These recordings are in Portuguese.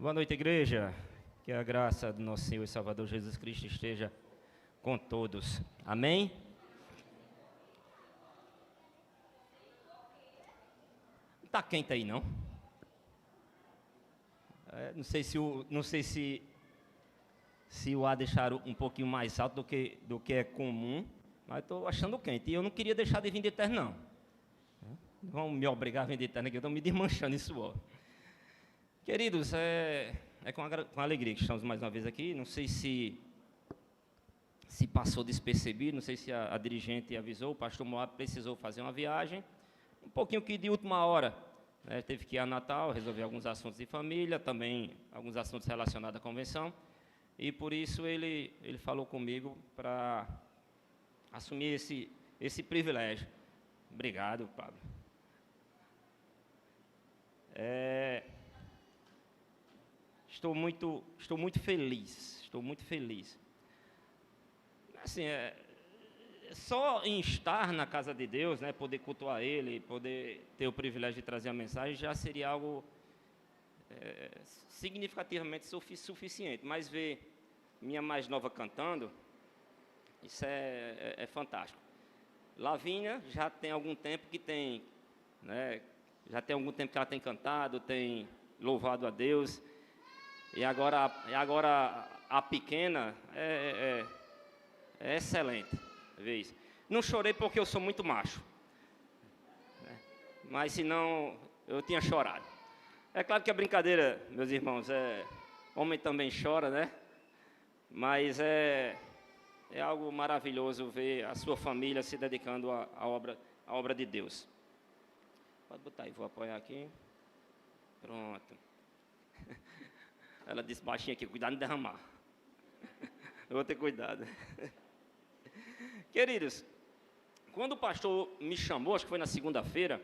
Boa noite, igreja. Que a graça do nosso Senhor e Salvador Jesus Cristo esteja com todos. Amém? Não está quente aí, não? Não sei se o ar deixar um pouquinho mais alto do que é comum, mas estou achando quente. E eu não queria deixar de vir de terno, não. Não vão me obrigar a vir de terno aqui, eu estou me desmanchando em suor. Queridos, é com alegria que estamos mais uma vez aqui. Não sei se passou despercebido, não sei se a dirigente avisou, o pastor Moab precisou fazer uma viagem, um pouquinho que de última hora, né, teve que ir a Natal, resolver alguns assuntos de família, também alguns assuntos relacionados à convenção, e por isso ele falou comigo para assumir esse privilégio. Obrigado, Pablo. Estou muito feliz. Assim, só em estar na casa de Deus, né, poder cultuar Ele, poder ter o privilégio de trazer a mensagem, já seria algo significativamente suficiente. Mas ver minha mais nova cantando, isso é fantástico. Lavínia já tem algum tempo que tem, né, já tem algum tempo que ela tem cantado, tem louvado a Deus. E agora a pequena é excelente, vê isso. Não chorei porque eu sou muito macho, né? Mas senão eu tinha chorado. É claro que a brincadeira, meus irmãos, homem também chora, né? Mas é algo maravilhoso ver a sua família se dedicando à obra de Deus. Pode botar aí, vou apoiar aqui. Pronto. Ela disse baixinho aqui, cuidado de derramar. Eu vou ter cuidado. Queridos, quando o pastor me chamou, acho que foi na segunda-feira,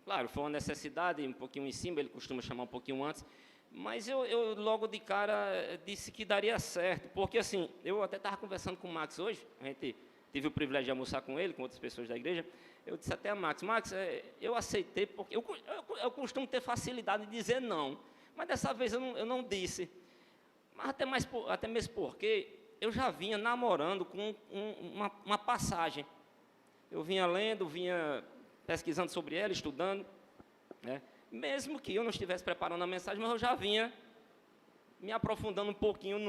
claro, foi uma necessidade, um pouquinho em cima, ele costuma chamar um pouquinho antes, mas eu logo de cara disse que daria certo, porque assim, eu até estava conversando com o Max hoje, a gente tive o privilégio de almoçar com ele, com outras pessoas da igreja, eu disse até a Max, eu aceitei, porque eu costumo ter facilidade de dizer não, mas dessa vez eu não disse, mas até mesmo porque eu já vinha namorando com uma passagem. Eu vinha lendo, vinha pesquisando sobre ela, estudando, né? Mesmo que eu não estivesse preparando a mensagem, mas eu já vinha me aprofundando um pouquinho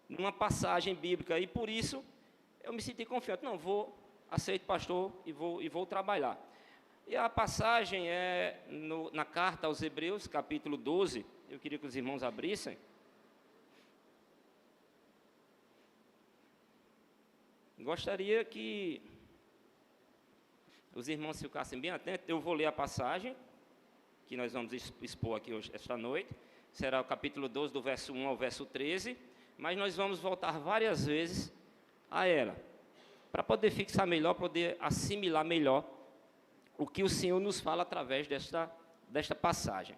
numa passagem bíblica, e por isso eu me senti confiante. Não, aceito, pastor, e vou trabalhar. E a passagem é na carta aos Hebreus, capítulo 12, eu queria que os irmãos abrissem. Gostaria que os irmãos ficassem bem atentos. Eu vou ler a passagem, que nós vamos expor aqui hoje, esta noite. Será o capítulo 12, do verso 1 ao verso 13, mas nós vamos voltar várias vezes a ela, para poder fixar melhor, poder assimilar melhor o que o Senhor nos fala através desta passagem.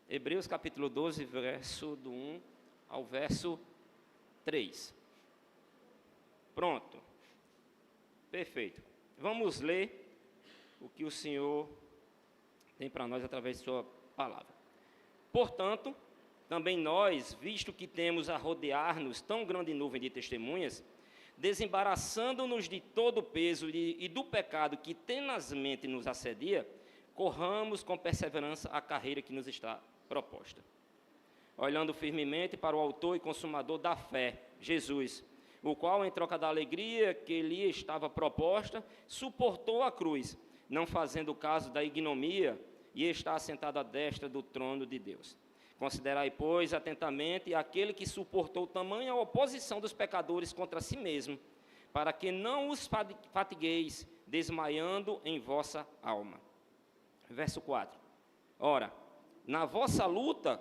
Hebreus capítulo 12, verso do 1 ao verso 3. Pronto. Perfeito. Vamos ler o que o Senhor tem para nós através de sua palavra. Portanto, também nós, visto que temos a rodear-nos tão grande nuvem de testemunhas, desembaraçando-nos de todo o peso e do pecado que tenazmente nos assedia, corramos com perseverança a carreira que nos está proposta. Olhando firmemente para o autor e consumador da fé, Jesus, o qual, em troca da alegria que lhe estava proposta, suportou a cruz, não fazendo caso da ignomia, e está assentado à destra do trono de Deus. Considerai, pois, atentamente aquele que suportou tamanha oposição dos pecadores contra si mesmo, para que não os fatigueis, desmaiando em vossa alma. Verso 4. Ora, na vossa luta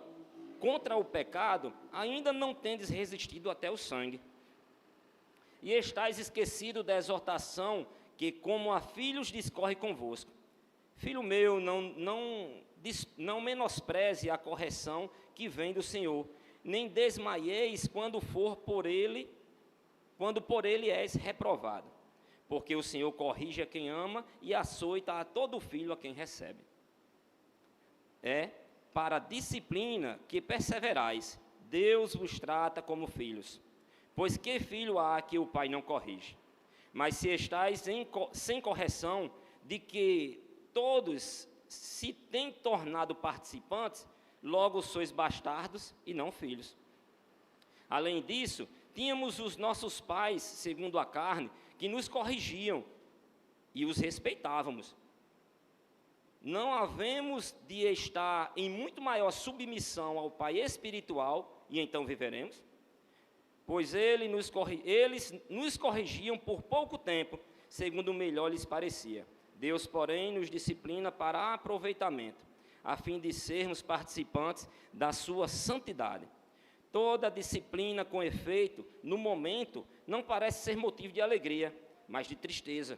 contra o pecado, ainda não tendes resistido até o sangue, e estáis esquecido da exortação que, como a filhos, discorre convosco. Filho meu, não menospreze a correção que vem do Senhor, nem desmaieis quando por ele és reprovado. Porque o Senhor corrige a quem ama e açoita a todo filho a quem recebe. para a disciplina que perseverais, Deus vos trata como filhos. Pois que filho há que o pai não corrige? Mas se estáis sem correção, de que todos se têm tornado participantes, logo sois bastardos e não filhos. Além disso, tínhamos os nossos pais, segundo a carne, que nos corrigiam e os respeitávamos. Não havemos de estar em muito maior submissão ao Pai espiritual, e então viveremos? Pois eles nos corrigiam por pouco tempo, segundo melhor lhes parecia. Deus, porém, nos disciplina para aproveitamento, a fim de sermos participantes da sua santidade. Toda disciplina com efeito, no momento, não parece ser motivo de alegria, mas de tristeza.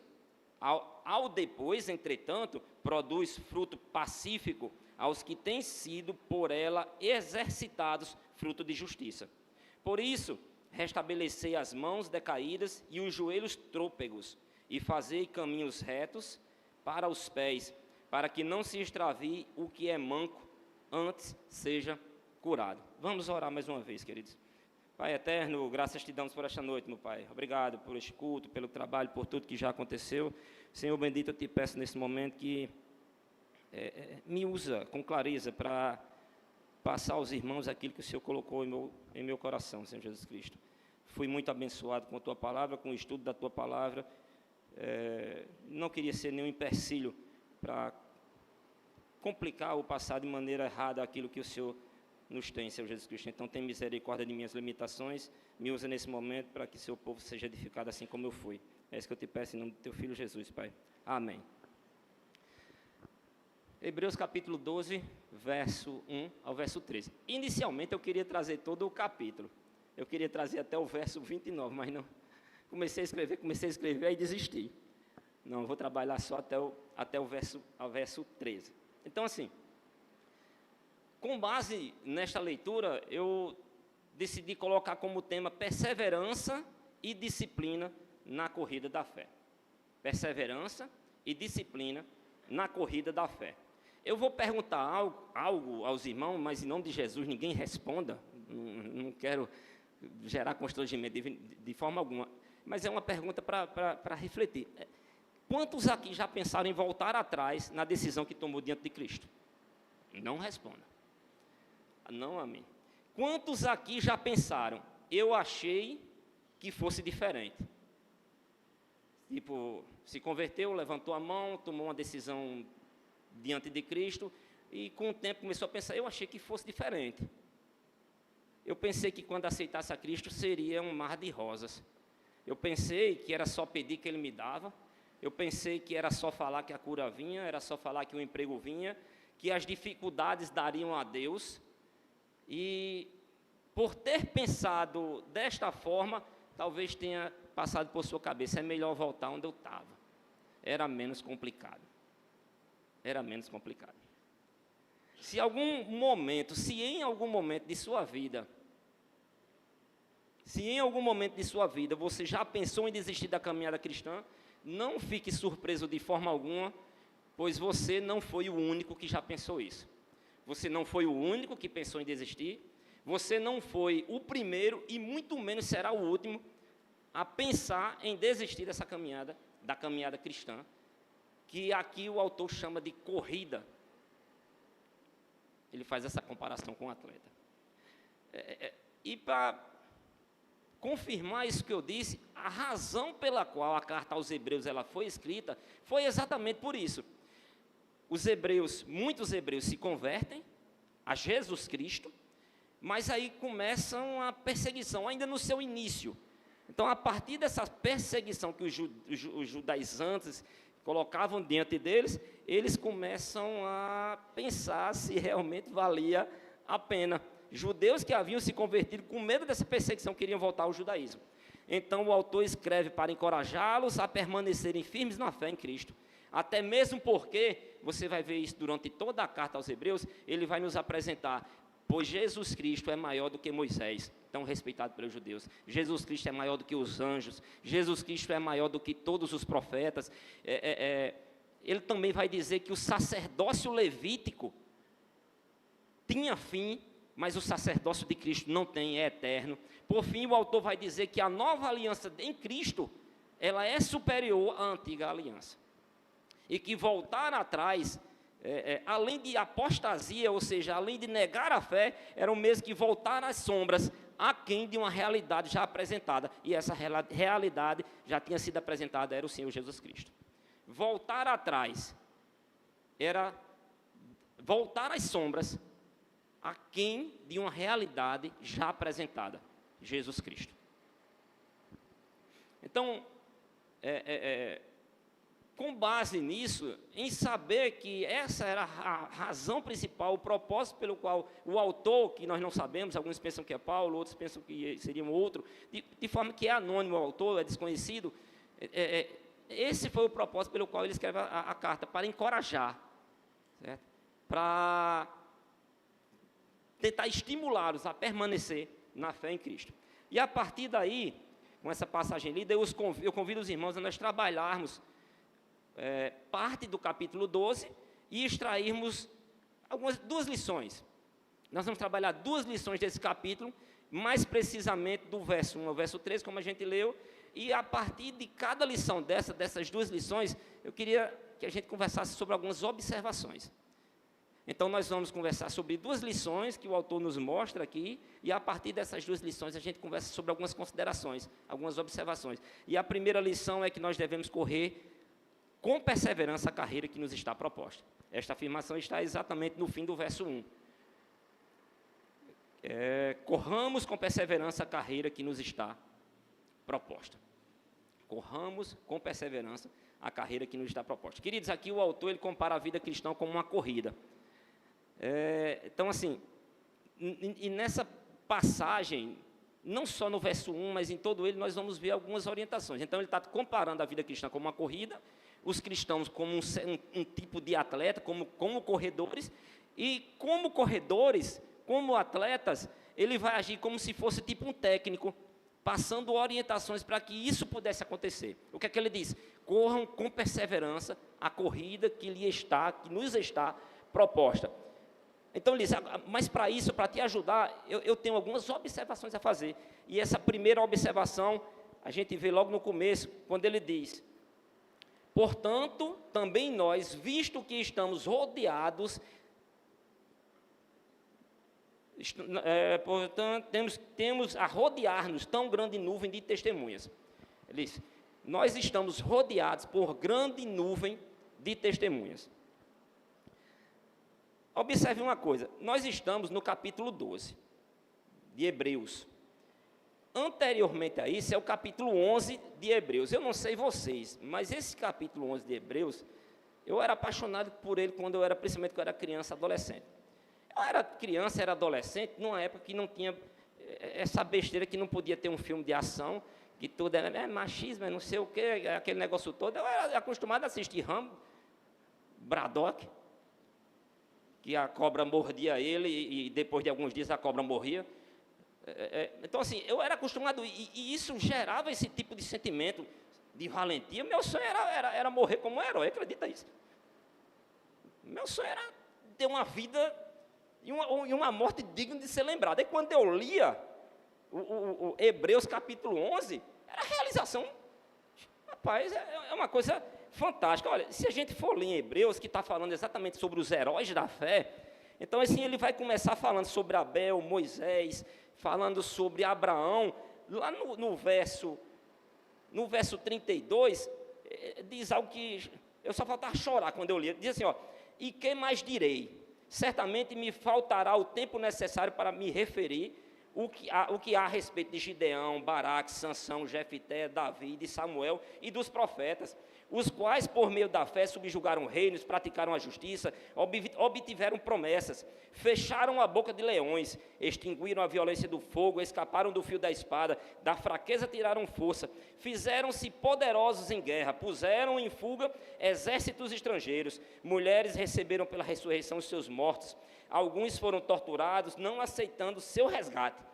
Ao depois, entretanto, produz fruto pacífico aos que têm sido por ela exercitados fruto de justiça. Por isso, restabelecei as mãos decaídas e os joelhos trôpegos, e fazei caminhos retos para os pés, para que não se extravie o que é manco, antes seja curado. Vamos orar mais uma vez, queridos. Pai eterno, graças te damos por esta noite, meu Pai. Obrigado por este culto, pelo trabalho, por tudo que já aconteceu. Senhor bendito, eu te peço nesse momento que me usa com clareza para passar aos irmãos aquilo que o Senhor colocou em meu coração, Senhor Jesus Cristo. Fui muito abençoado com a Tua Palavra, com o estudo da Tua Palavra. Não queria ser nenhum empecilho para complicar ou passar de maneira errada aquilo que o Senhor nos tem, Senhor Jesus Cristo. Então, tem misericórdia de minhas limitações, me usa nesse momento para que seu povo seja edificado assim como eu fui. É isso que eu te peço em nome do teu Filho Jesus, Pai. Amém. Hebreus capítulo 12, verso 1 ao verso 13. Inicialmente eu queria trazer todo o capítulo. Eu queria trazer até o verso 29, mas não. Comecei a escrever e desisti. Não, vou trabalhar só até o verso 13. Então, assim, com base nesta leitura, eu decidi colocar como tema perseverança e disciplina na corrida da fé. Perseverança e disciplina na corrida da fé. Eu vou perguntar algo aos irmãos, mas em nome de Jesus ninguém responda. Não quero gerar constrangimento de forma alguma. Mas é uma pergunta para refletir. Quantos aqui já pensaram em voltar atrás na decisão que tomou diante de Cristo? Não responda. Não, amém. Quantos aqui já pensaram, eu achei que fosse diferente? Tipo, se converteu, levantou a mão, tomou uma decisão diante de Cristo, e com o tempo começou a pensar, eu achei que fosse diferente. Eu pensei que quando aceitasse a Cristo seria um mar de rosas. Eu pensei que era só pedir que Ele me dava. Eu pensei que era só falar que a cura vinha, era só falar que o emprego vinha, que as dificuldades dariam a Deus. E por ter pensado desta forma, talvez tenha passado por sua cabeça, é melhor voltar onde eu estava. Era menos complicado. Era menos complicado. Se em algum momento de sua vida, você já pensou em desistir da caminhada cristã, não fique surpreso de forma alguma, pois você não foi o único que já pensou isso. Você não foi o único que pensou em desistir, você não foi o primeiro e muito menos será o último a pensar em desistir dessa caminhada, da caminhada cristã, que aqui o autor chama de corrida. Ele faz essa comparação com o atleta. E para confirmar isso que eu disse, a razão pela qual a carta aos Hebreus ela foi escrita, foi exatamente por isso. Muitos hebreus se convertem a Jesus Cristo, mas aí começam a perseguição, ainda no seu início. Então, a partir dessa perseguição que os judaizantes colocavam diante deles, eles começam a pensar se realmente valia a pena. Judeus que haviam se convertido com medo dessa perseguição queriam voltar ao judaísmo. Então, o autor escreve para encorajá-los a permanecerem firmes na fé em Cristo. Até mesmo porque, você vai ver isso durante toda a carta aos Hebreus, ele vai nos apresentar, pois Jesus Cristo é maior do que Moisés, tão respeitado pelos judeus. Jesus Cristo é maior do que os anjos. Jesus Cristo é maior do que todos os profetas. Ele também vai dizer que o sacerdócio levítico tinha fim, mas o sacerdócio de Cristo não tem, é eterno. Por fim, o autor vai dizer que a nova aliança em Cristo, ela é superior à antiga aliança. E que voltar atrás, além de apostasia, ou seja, além de negar a fé, era o mesmo que voltar às sombras, aquém de uma realidade já apresentada. E essa realidade já tinha sido apresentada, era o Senhor Jesus Cristo. Voltar atrás era voltar às sombras, aquém de uma realidade já apresentada, Jesus Cristo. Então, com base nisso, em saber que essa era a razão principal, o propósito pelo qual o autor, que nós não sabemos, alguns pensam que é Paulo, outros pensam que seria um outro, de forma que é anônimo o autor, é desconhecido, esse foi o propósito pelo qual ele escreve a carta, para encorajar, certo? Para tentar estimulá-los a permanecer na fé em Cristo. E a partir daí, com essa passagem lida, eu convido os irmãos a nós trabalharmos parte do capítulo 12 e extrairmos duas lições. Nós vamos trabalhar 2 lições desse capítulo, mais precisamente do verso 1 ao verso 13, como a gente leu, e a partir de cada lição dessas 2 lições, eu queria que a gente conversasse sobre algumas observações. Então, nós vamos conversar sobre 2 lições que o autor nos mostra aqui, e a partir dessas 2 lições a gente conversa sobre algumas considerações, algumas observações. E a primeira lição é que nós devemos correr com perseverança a carreira que nos está proposta. Esta afirmação está exatamente no fim do verso 1. Corramos com perseverança a carreira que nos está proposta. Corramos com perseverança a carreira que nos está proposta. Queridos, aqui o autor ele compara a vida cristã como uma corrida. Então, assim, e nessa passagem, não só no verso 1, mas em todo ele, nós vamos ver algumas orientações. Então, ele está comparando a vida cristã como uma corrida, os cristãos como um tipo de atleta, como corredores, e como corredores, como atletas, ele vai agir como se fosse tipo um técnico, passando orientações para que isso pudesse acontecer. O que é que ele diz? Corram com perseverança a corrida que nos está proposta. Então, ele diz, mas para isso, para te ajudar, eu tenho algumas observações a fazer. E essa primeira observação, a gente vê logo no começo, quando ele diz, portanto, também nós, visto que estamos rodeados, portanto, temos a rodear-nos tão grande nuvem de testemunhas. Ele diz, nós estamos rodeados por grande nuvem de testemunhas. Observe uma coisa, nós estamos no capítulo 12 de Hebreus. Anteriormente a isso é o capítulo 11 de Hebreus. Eu não sei vocês, mas esse capítulo 11 de Hebreus, eu era apaixonado por ele principalmente quando eu era criança, adolescente. Eu era criança, era adolescente, numa época que não tinha essa besteira, que não podia ter um filme de ação, que tudo era machismo, não sei o quê, aquele negócio todo. Eu era acostumado a assistir Rambo, Braddock, que a cobra mordia ele e depois de alguns dias a cobra morria. Então, assim, eu era acostumado, e isso gerava esse tipo de sentimento de valentia. Meu sonho era morrer como um herói, acredita isso? Meu sonho era ter uma vida e uma morte digna de ser lembrada. E quando eu lia o Hebreus capítulo 11, era a realização. Rapaz, é uma coisa fantástica. Olha, se a gente for ler em Hebreus, que está falando exatamente sobre os heróis da fé, então assim, ele vai começar falando sobre Abel, Moisés, falando sobre Abraão. Lá no verso 32, diz algo que eu só faltava chorar quando eu li. Diz assim, e que mais direi? Certamente me faltará o tempo necessário para me referir o que há a respeito de Gideão, Baraque, Sansão, Jefité, Davi, de Samuel e dos profetas, os quais, por meio da fé, subjugaram reinos, praticaram a justiça, obtiveram promessas, fecharam a boca de leões, extinguiram a violência do fogo, escaparam do fio da espada, da fraqueza tiraram força, fizeram-se poderosos em guerra, puseram em fuga exércitos estrangeiros, mulheres receberam pela ressurreição os seus mortos, alguns foram torturados, não aceitando seu resgate,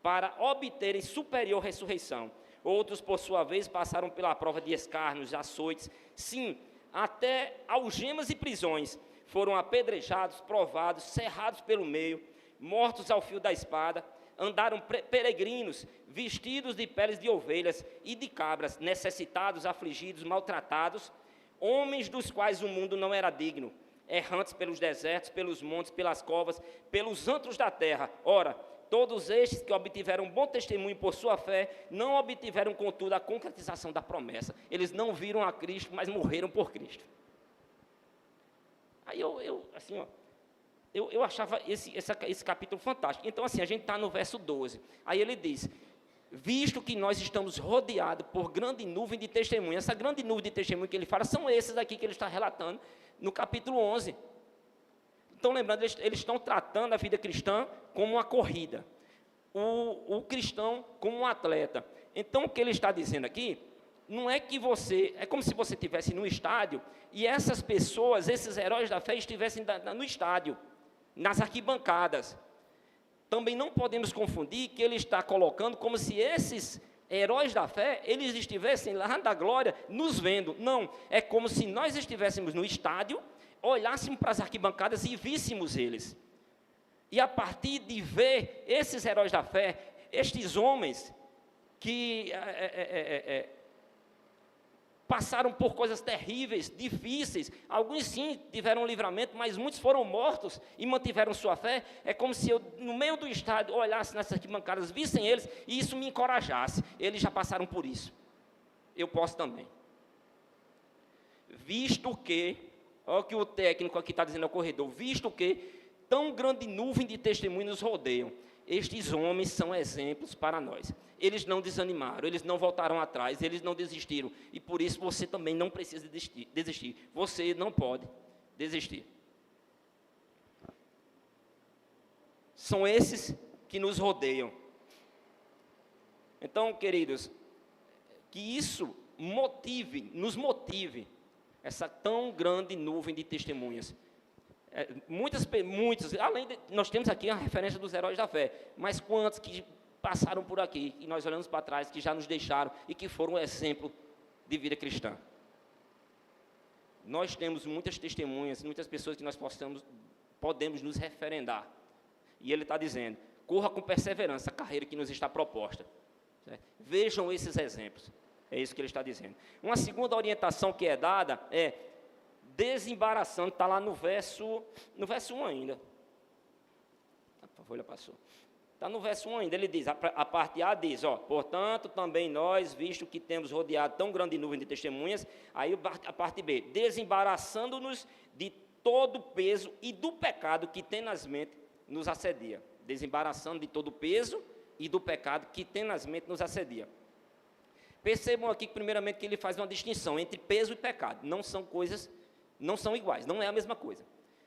para obterem superior ressurreição. Outros, por sua vez, passaram pela prova de escárnios, açoites, sim, até algemas e prisões. foram apedrejados, provados, cerrados pelo meio, mortos ao fio da espada, andaram peregrinos, vestidos de peles de ovelhas e de cabras, necessitados, afligidos, maltratados, homens dos quais o mundo não era digno, errantes pelos desertos, pelos montes, pelas covas, pelos antros da terra. Ora, todos estes que obtiveram bom testemunho por sua fé, não obtiveram, contudo, a concretização da promessa. Eles não viram a Cristo, mas morreram por Cristo. Aí eu achava esse capítulo fantástico. Então, assim, a gente está no verso 12. Aí ele diz, visto que nós estamos rodeados por grande nuvem de testemunhas, essa grande nuvem de testemunhas que ele fala, são esses aqui que ele está relatando no capítulo 11. Então, lembrando, eles estão tratando a vida cristã como uma corrida, o cristão como um atleta. Então, o que ele está dizendo aqui, não é que é como se você estivesse no estádio, e essas pessoas, esses heróis da fé, estivessem no estádio, nas arquibancadas. Também não podemos confundir que ele está colocando como se esses heróis da fé, eles estivessem lá da glória, nos vendo. Não, é como se nós estivéssemos no estádio, olhássemos para as arquibancadas e víssemos eles. E a partir de ver esses heróis da fé, estes homens que passaram por coisas terríveis, difíceis, alguns sim tiveram um livramento, mas muitos foram mortos e mantiveram sua fé. É como se eu, no meio do estádio, olhasse nessas arquibancadas, vissem eles, e isso me encorajasse. Eles já passaram por isso, eu posso também. Visto que, olha o que o técnico aqui está dizendo ao corredor, visto que tão grande nuvem de testemunhos nos rodeiam, estes homens são exemplos para nós. Eles não desanimaram, eles não voltaram atrás, eles não desistiram. E por isso você também não precisa desistir. Você não pode desistir. São esses que nos rodeiam. Então, queridos, que isso nos motive, essa tão grande nuvem de testemunhas. Muitos, nós temos aqui a referência dos heróis da fé, mas quantos que passaram por aqui, e nós olhamos para trás, que já nos deixaram, e que foram um exemplo de vida cristã. Nós temos muitas testemunhas, muitas pessoas que nós podemos nos referendar, e ele está dizendo, corra com perseverança a carreira que nos está proposta, certo? Vejam esses exemplos, é isso que ele está dizendo. Uma segunda orientação que é dada é, desembaraçando, está lá no verso 1 ainda. A folha passou. Está no verso 1 ainda, ele diz, a parte A diz, portanto, também nós, visto que temos rodeado tão grande nuvem de testemunhas, aí a parte B, desembaraçando-nos de todo o peso e do pecado que tenazmente nos assedia. Desembaraçando de todo o peso e do pecado que tenazmente nos assedia. Percebam aqui, primeiramente, que ele faz uma distinção entre peso e pecado. Não são iguais, não é a mesma coisa.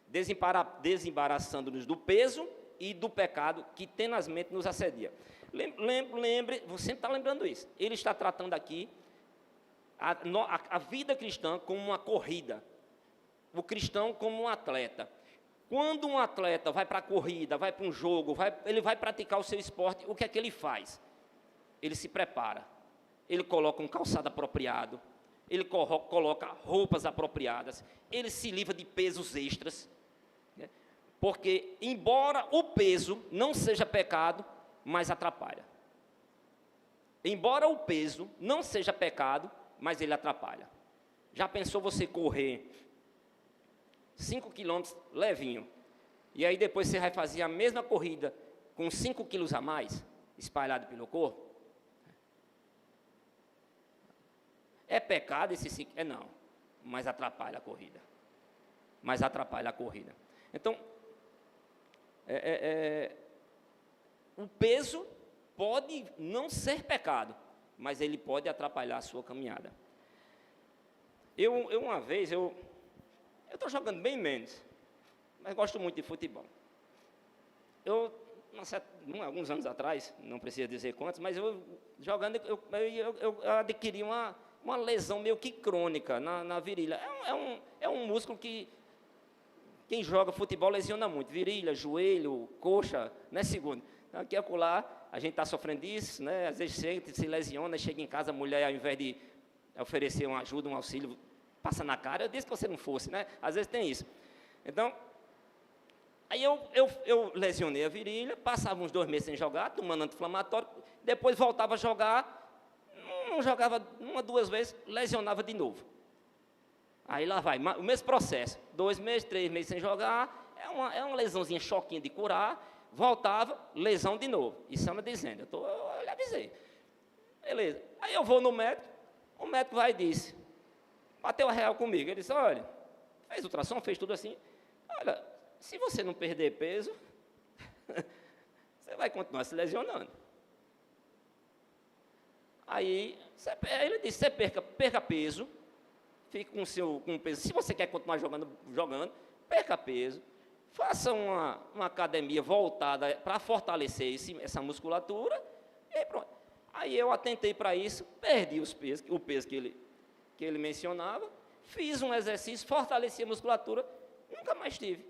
Desembaraçando-nos do peso e do pecado que tenazmente nos assedia. Lembre, você está lembrando isso. Ele está tratando aqui a vida cristã como uma corrida. O cristão como um atleta. Quando um atleta vai para a corrida, vai para um jogo, ele vai praticar o seu esporte, o que é que ele faz? Ele se prepara. Ele coloca um calçado apropriado. Ele coloca roupas apropriadas. Ele se livra de pesos extras. Porque, embora o peso não seja pecado, mas atrapalha. Embora o peso não seja pecado, mas ele atrapalha. Já pensou você correr 5 quilômetros levinho, e aí depois você vai fazer a mesma corrida com 5 quilos a mais, espalhado pelo corpo? É pecado esse 5? Não, mas atrapalha a corrida. Então, o peso pode não ser pecado, mas ele pode atrapalhar a sua caminhada. Uma vez, eu estou jogando bem menos, mas gosto muito de futebol. Alguns anos atrás, não precisa dizer quantos, mas eu jogando, eu adquiri uma lesão meio que crônica na virilha. É um músculo que quem joga futebol lesiona muito. Virilha, joelho, coxa, né, segundo. Então, aqui e acolá, a gente está sofrendo disso, né? Às vezes se lesiona, chega em casa, a mulher, ao invés de oferecer uma ajuda, um auxílio, passa na cara. Eu disse que você não fosse, né? Às vezes tem isso. Então, aí eu lesionei a virilha, passava uns 2 meses sem jogar, tomando anti-inflamatório, depois voltava a jogar, não jogava 1, 2 vezes, lesionava de novo. Aí lá vai, o mesmo processo, 2 meses, 3 meses sem jogar, é uma lesãozinha, choquinha de curar, voltava, lesão de novo. Isso ela dizendo, eu lhe avisei. Beleza, aí eu vou no médico, o médico vai e disse, bateu a real comigo, ele disse, olha, fez ultrassom, fez tudo assim, olha, se você não perder peso, você vai continuar se lesionando. Aí ele disse, você perca peso, fique com o peso. Se você quer continuar jogando, perca peso, faça uma academia voltada para fortalecer essa musculatura, e pronto. Aí eu atentei para isso, perdi o peso que ele mencionava, fiz um exercício, fortaleci a musculatura, nunca mais tive.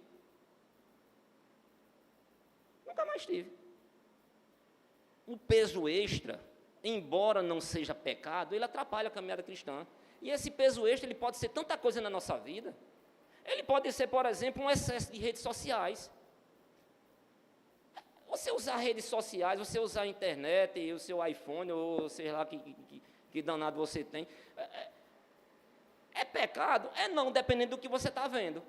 Nunca mais tive. O peso extra, embora não seja pecado, ele atrapalha a caminhada cristã. E esse peso extra, ele pode ser tanta coisa na nossa vida. Ele pode ser, por exemplo, um excesso de redes sociais. Você usar redes sociais, você usar a internet, o seu iPhone, ou sei lá que danado você tem. É pecado? É não, dependendo do que você está vendo.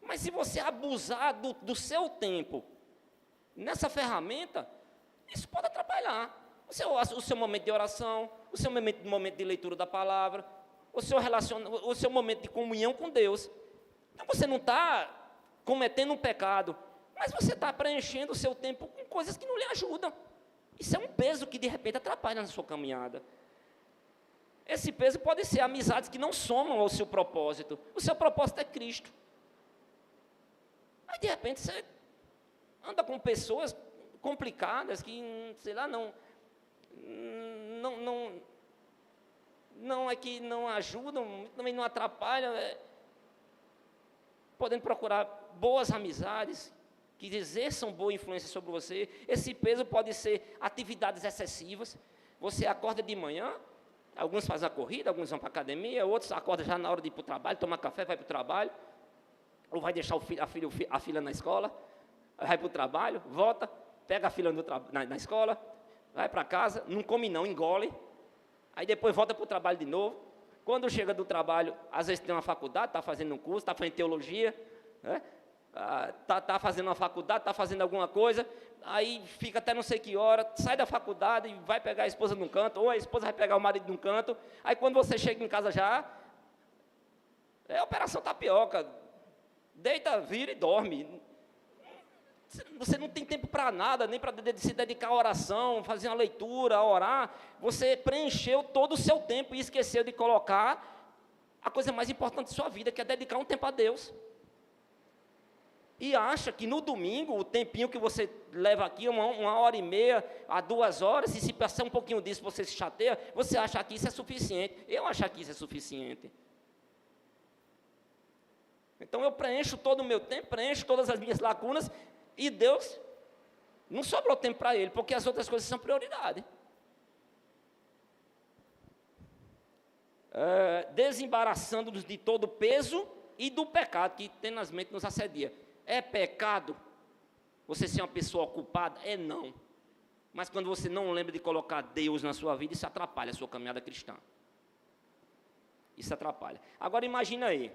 Mas se você abusar do seu tempo nessa ferramenta, isso pode atrapalhar o seu momento de oração, o seu momento de leitura da palavra, o seu momento de comunhão com Deus. Então você não está cometendo um pecado, mas você está preenchendo o seu tempo com coisas que não lhe ajudam. Isso é um peso que de repente atrapalha na sua caminhada. Esse peso pode ser amizades que não somam ao seu propósito. O seu propósito é Cristo. Aí de repente você anda com pessoas complicadas que, sei lá, não é que não ajudam, também não atrapalham, podendo procurar boas amizades que exerçam boa influência sobre você. Esse peso pode ser atividades excessivas. Você acorda de manhã, alguns fazem a corrida, alguns vão para a academia, outros acordam já na hora de ir para o trabalho, tomar café, vai para o trabalho, ou vai deixar a filha na escola, vai para o trabalho, volta, pega a filha na escola, vai para casa, não come não, engole, aí depois volta para o trabalho de novo. Quando chega do trabalho, às vezes tem uma faculdade, está fazendo um curso, está fazendo teologia, né? Está fazendo uma faculdade, está fazendo alguma coisa, aí fica até não sei que hora, sai da faculdade e vai pegar a esposa num canto, ou a esposa vai pegar o marido num canto, aí quando você chega em casa já, é operação tapioca, deita, vira e dorme. Você não tem tempo para nada, nem para se dedicar à oração, fazer uma leitura, orar. Você preencheu todo o seu tempo e esqueceu de colocar a coisa mais importante de sua vida, que é dedicar um tempo a Deus. E acha que no domingo, o tempinho que você leva aqui, 1h30 a 2 horas, e se passar um pouquinho disso, você se chateia, você acha que isso é suficiente. Eu acho que isso é suficiente. Então eu preencho todo o meu tempo, preencho todas as minhas lacunas, e Deus, não sobrou tempo para Ele, porque as outras coisas são prioridade. Desembaraçando-nos de todo o peso e do pecado que tenazmente nos assedia. É pecado você ser uma pessoa ocupada? É não. Mas quando você não lembra de colocar Deus na sua vida, isso atrapalha a sua caminhada cristã. Isso atrapalha. Agora imagina aí,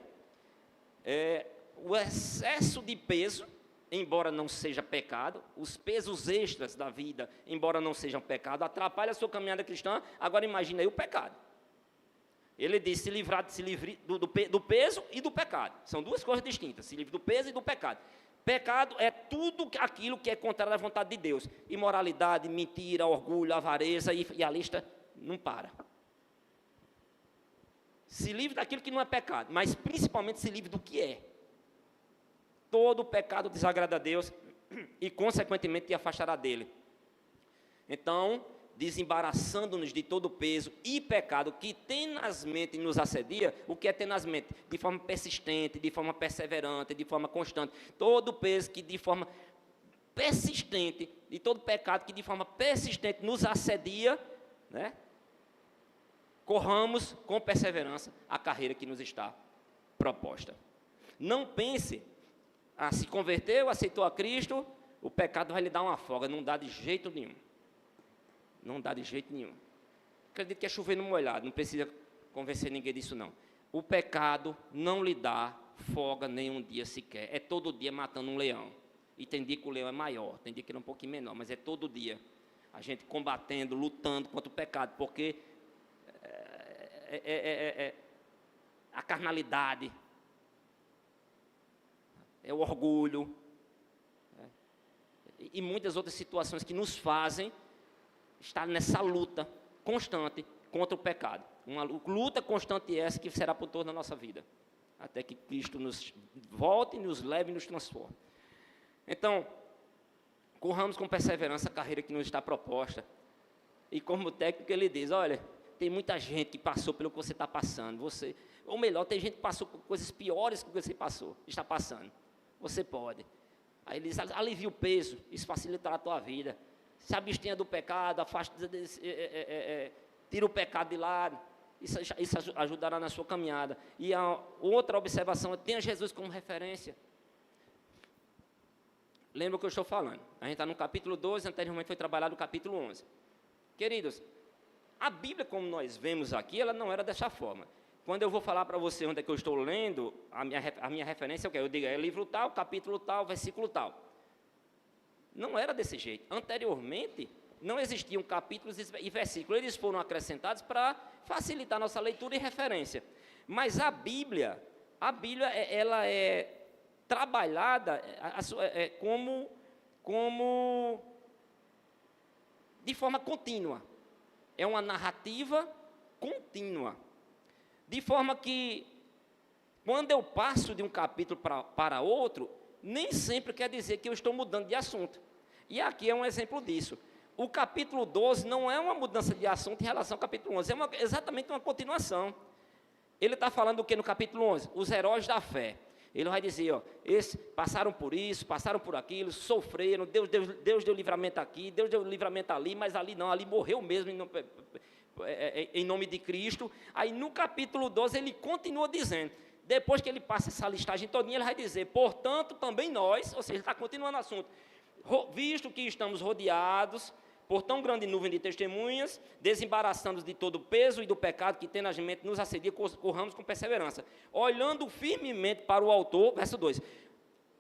o excesso de peso, embora não seja pecado, os pesos extras da vida, embora não sejam pecado, atrapalha a sua caminhada cristã. Agora imagina aí o pecado. Ele diz se livre do peso e do pecado. São duas coisas distintas, se livre do peso e do pecado. Pecado é tudo aquilo que é contrário à vontade de Deus. Imoralidade, mentira, orgulho, avareza, e a lista não para. Se livre daquilo que não é pecado, mas principalmente se livre do que é. Todo pecado desagrada a Deus e, consequentemente, te afastará dele. Então, desembaraçando-nos de todo peso e pecado que tenazmente nos assedia. O que é tenazmente? De forma persistente, de forma perseverante, de forma constante. Todo peso que de forma persistente, e todo pecado que de forma persistente nos assedia, né? Corramos com perseverança a carreira que nos está proposta. Não pense, se converteu, aceitou a Cristo, o pecado vai lhe dar uma folga. Não dá de jeito nenhum. Não dá de jeito nenhum. Acredito que é chover no molhado, não precisa convencer ninguém disso não. O pecado não lhe dá folga nenhum dia sequer. É todo dia matando um leão. E tem dia que o leão é maior, tem dia que ele é um pouquinho menor, mas é todo dia. A gente combatendo, lutando contra o pecado, porque a carnalidade, é o orgulho, e muitas outras situações que nos fazem estar nessa luta constante contra o pecado. Uma luta constante essa que será por toda a nossa vida, até que Cristo nos volte, nos leve e nos transforme. Então, corramos com perseverança a carreira que nos está proposta. E como técnico ele diz, olha, tem muita gente que passou pelo que você está passando. Ou melhor, tem gente que passou por coisas piores que você está passando. Você pode. Aí ele diz, alivia o peso, isso facilitará a tua vida. Se abstenha do pecado, tira o pecado de lado. Isso ajudará na sua caminhada. E a outra observação é, tenha Jesus como referência. Lembra o que eu estou falando? A gente está no capítulo 12, anteriormente foi trabalhado o capítulo 11. Queridos, a Bíblia, como nós vemos aqui, ela não era dessa forma. Quando eu vou falar para você onde é que eu estou lendo, a minha referência é o quê? Eu digo, é livro tal, capítulo tal, versículo tal. Não era desse jeito. Anteriormente, não existiam capítulos e versículos. Eles foram acrescentados para facilitar nossa leitura e referência. Mas a Bíblia ela é trabalhada como de forma contínua. É uma narrativa contínua. De forma que, quando eu passo de um capítulo para outro, nem sempre quer dizer que eu estou mudando de assunto. E aqui é um exemplo disso. O capítulo 12 não é uma mudança de assunto em relação ao capítulo 11, é exatamente uma continuação. Ele está falando do que no capítulo 11? Os heróis da fé. Ele vai dizer, ó, esses passaram por isso, passaram por aquilo, sofreram, Deus deu livramento aqui, Deus deu livramento ali, mas ali não, ali morreu mesmo em nome de Cristo. Aí no capítulo 12 ele continua dizendo, depois que ele passa essa listagem todinha, ele vai dizer, portanto também nós, ou seja, ele está continuando o assunto, visto que estamos rodeados por tão grande nuvem de testemunhas, desembaraçando-nos de todo o peso e do pecado que tenazmente nos assedia, corramos com perseverança, olhando firmemente para o autor, verso 2,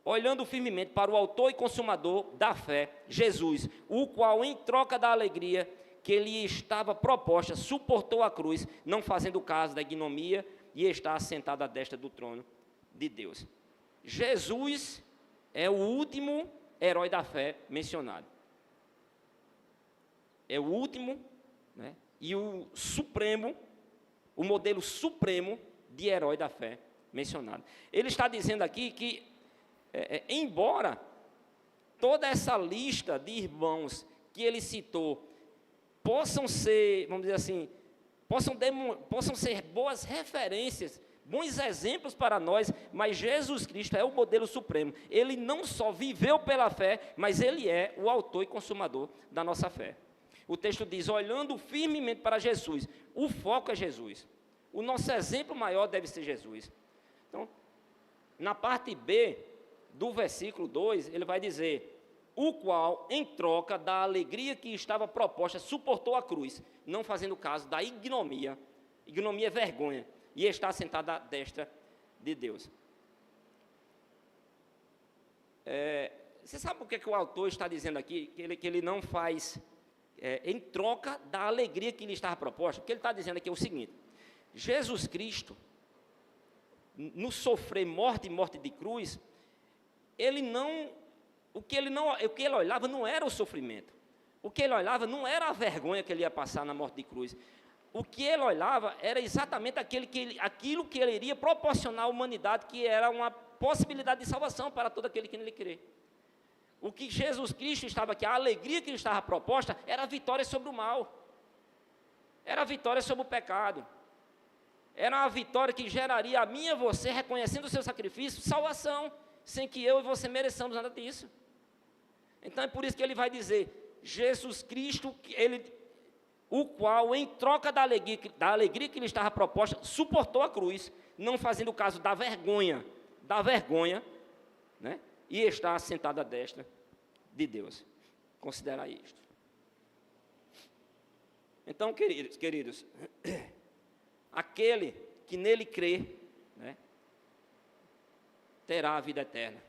olhando firmemente para o autor e consumador da fé, Jesus, o qual em troca da alegria que lhe estava proposta, suportou a cruz, não fazendo caso da ignomia, e está assentado à destra do trono de Deus. Jesus é o último herói da fé mencionado. É o último, né, e o supremo, o modelo supremo de herói da fé mencionado. Ele está dizendo aqui que, embora toda essa lista de irmãos que ele citou possam ser, vamos dizer assim, possam ser boas referências, bons exemplos para nós, mas Jesus Cristo é o modelo supremo. Ele não só viveu pela fé, mas ele é o autor e consumador da nossa fé. O texto diz, olhando firmemente para Jesus, o foco é Jesus. O nosso exemplo maior deve ser Jesus. Então, na parte B do versículo 2, ele vai dizer, o qual, em troca da alegria que estava proposta, suportou a cruz, não fazendo caso da ignomia é vergonha, e está sentado à destra de Deus. Você sabe o que o autor está dizendo aqui? Que ele não faz, em troca da alegria que lhe estava proposta. O que ele está dizendo aqui é o seguinte, Jesus Cristo, no sofrer morte e morte de cruz, o que ele olhava não era o sofrimento. O que ele olhava não era a vergonha que ele ia passar na morte de cruz. O que ele olhava era exatamente aquilo que ele iria proporcionar à humanidade, que era uma possibilidade de salvação para todo aquele que nele crê. O que Jesus Cristo estava aqui, a alegria que lhe estava proposta, era a vitória sobre o mal. Era a vitória sobre o pecado. Era uma vitória que geraria a mim e a você, reconhecendo o seu sacrifício, salvação, sem que eu e você mereçamos nada disso. Então é por isso que ele vai dizer, Jesus Cristo, o qual, em troca da alegria que lhe estava proposta, suportou a cruz, não fazendo caso da vergonha da vergonha, né? E está assentado à destra de Deus. Considerar isto. Então, queridos, aquele que nele crê, né, terá a vida eterna,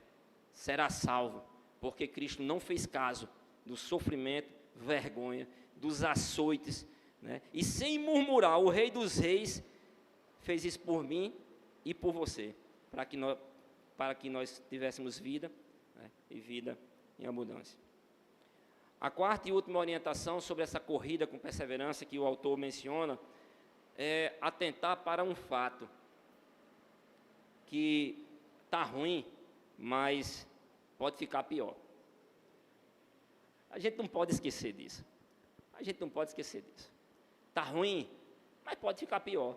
será salvo, porque Cristo não fez caso do sofrimento, vergonha, dos açoites, né, e sem murmurar, o Rei dos Reis fez isso por mim e por você, para que nós tivéssemos vida, né, e vida em abundância. A quarta e última orientação sobre essa corrida com perseverança que o autor menciona é atentar para um fato que está ruim, mas pode ficar pior. A gente não pode esquecer disso. Está ruim, mas pode ficar pior.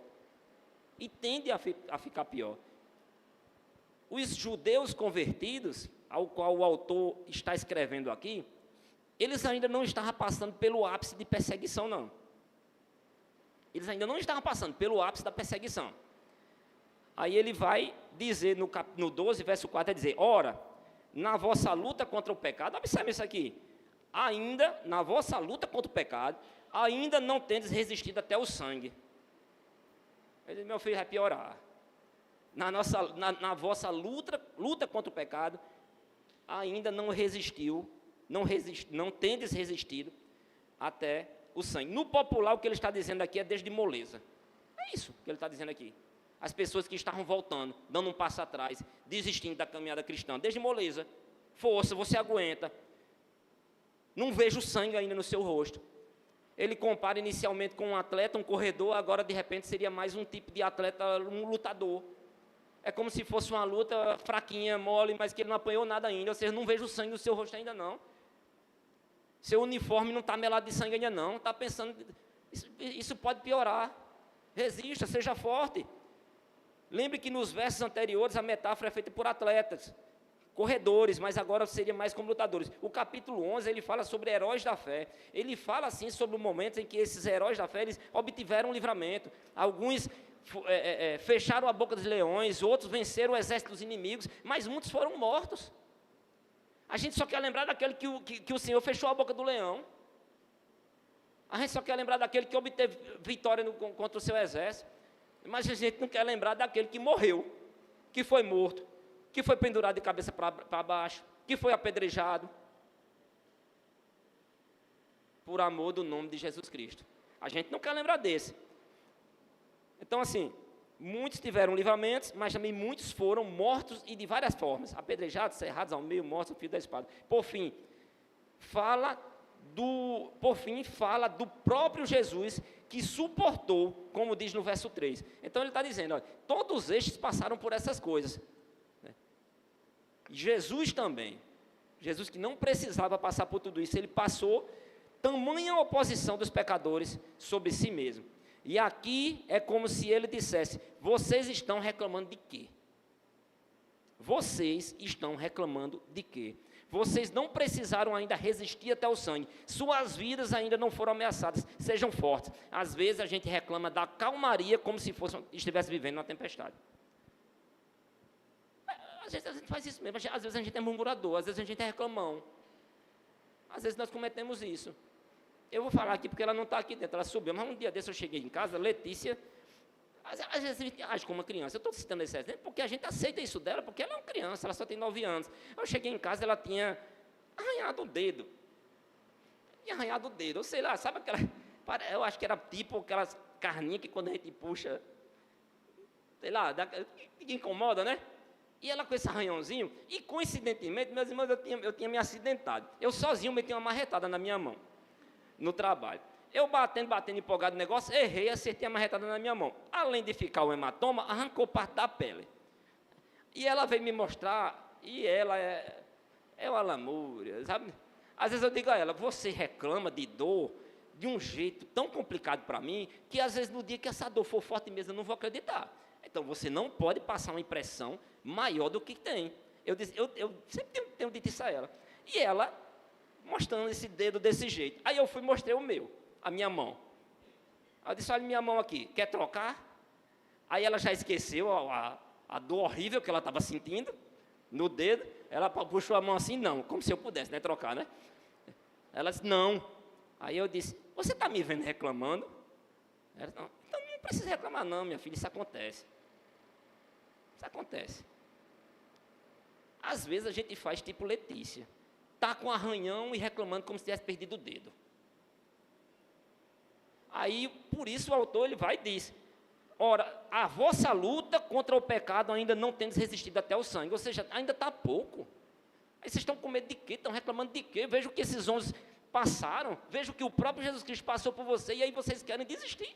E tende a ficar pior. Os judeus convertidos, ao qual o autor está escrevendo aqui, eles ainda não estavam passando pelo ápice de perseguição, não. Eles ainda não estavam passando pelo ápice da perseguição. Aí ele vai dizer no 12, verso 4, vai dizer: ora, na vossa luta contra o pecado, observe isso aqui, ainda, na vossa luta contra o pecado, ainda não tendes resistido até o sangue. Ele diz: meu filho, vai piorar. Na vossa luta contra o pecado, ainda não resistiu, não tendes resistido até o sangue. No popular, o que ele está dizendo aqui é desde moleza. É isso que ele está dizendo aqui. As pessoas que estavam voltando, dando um passo atrás, desistindo da caminhada cristã, desde moleza, força, você aguenta. Não vejo sangue ainda no seu rosto. Ele compara inicialmente com um atleta, um corredor, agora de repente seria mais um tipo de atleta, um lutador. É como se fosse uma luta fraquinha, mole, mas que ele não apanhou nada ainda. Ou seja, não vejo sangue no seu rosto ainda não. Seu uniforme não está melado de sangue ainda não. Está pensando, isso pode piorar. Resista, seja forte. Lembre que nos versos anteriores a metáfora é feita por atletas, corredores, mas agora seria mais como lutadores. O capítulo 11, ele fala sobre heróis da fé. Ele fala assim sobre o momento em que esses heróis da fé, eles obtiveram um livramento. Alguns fecharam a boca dos leões, outros venceram o exército dos inimigos, mas muitos foram mortos. A gente só quer lembrar daquele que o Senhor fechou a boca do leão. A gente só quer lembrar daquele que obteve vitória contra o seu exército. Mas a gente não quer lembrar daquele que morreu, que foi morto, que foi pendurado de cabeça para baixo, que foi apedrejado, por amor do nome de Jesus Cristo. A gente não quer lembrar desse. Então, assim, muitos tiveram livramentos, mas também muitos foram mortos e de várias formas, apedrejados, serrados ao meio, mortos ao fio da espada. Por fim, fala do próprio Jesus que suportou, como diz no verso 3. Então ele está dizendo, olha, todos estes passaram por essas coisas. Jesus também, Jesus que não precisava passar por tudo isso, ele passou tamanha oposição dos pecadores sobre si mesmo. E aqui é como se ele dissesse: vocês estão reclamando de quê? Vocês estão reclamando de quê? Vocês não precisaram ainda resistir até o sangue. Suas vidas ainda não foram ameaçadas. Sejam fortes. Às vezes a gente reclama da calmaria como se estivesse vivendo uma tempestade. Às vezes a gente faz isso mesmo. Às vezes a gente é murmurador, às vezes a gente é reclamão. Às vezes nós cometemos isso. Eu vou falar aqui porque ela não está aqui dentro, ela subiu. Mas um dia desse eu cheguei em casa, Letícia, às vezes a gente age como uma criança. Eu estou citando esse exemplo porque a gente aceita isso dela, porque ela é uma criança, ela só tem 9 anos. Eu cheguei em casa, ela tinha arranhado o dedo. Eu sei lá, sabe aquela... Eu acho que era tipo aquelas carninhas que quando a gente puxa, sei lá, que incomoda, né? E ela com esse arranhãozinho, e coincidentemente, meus irmãos, eu tinha me acidentado. Eu sozinho meti uma marretada na minha mão, no trabalho. Eu batendo, empolgado no negócio, errei, acertei a marretada na minha mão. Além de ficar o hematoma, arrancou parte da pele. E ela veio me mostrar, e ela é uma lamúria, sabe? Às vezes eu digo a ela: você reclama de dor de um jeito tão complicado para mim, que às vezes no dia que essa dor for forte mesmo, eu não vou acreditar. Então você não pode passar uma impressão maior do que tem. Eu sempre tenho dito isso a ela. E ela, mostrando esse dedo desse jeito. Aí eu fui e mostrei o meu, a minha mão. Ela disse: olha minha mão aqui, quer trocar? Aí ela já esqueceu a dor horrível que ela estava sentindo no dedo, ela puxou a mão assim, não, como se eu pudesse, né, trocar, né? Ela disse, não. Aí eu disse, você está me vendo reclamando? Ela disse, não, então não precisa reclamar não, minha filha, isso acontece. Isso acontece. Às vezes a gente faz tipo Letícia, está com arranhão e reclamando como se tivesse perdido o dedo. Aí, por isso o autor ele vai e diz, ora, a vossa luta contra o pecado ainda não tendes resistido até o sangue, ou seja, ainda está pouco. Aí vocês estão com medo de quê? Estão reclamando de quê? Veja o que esses homens passaram, veja o que o próprio Jesus Cristo passou por você, e aí vocês querem desistir.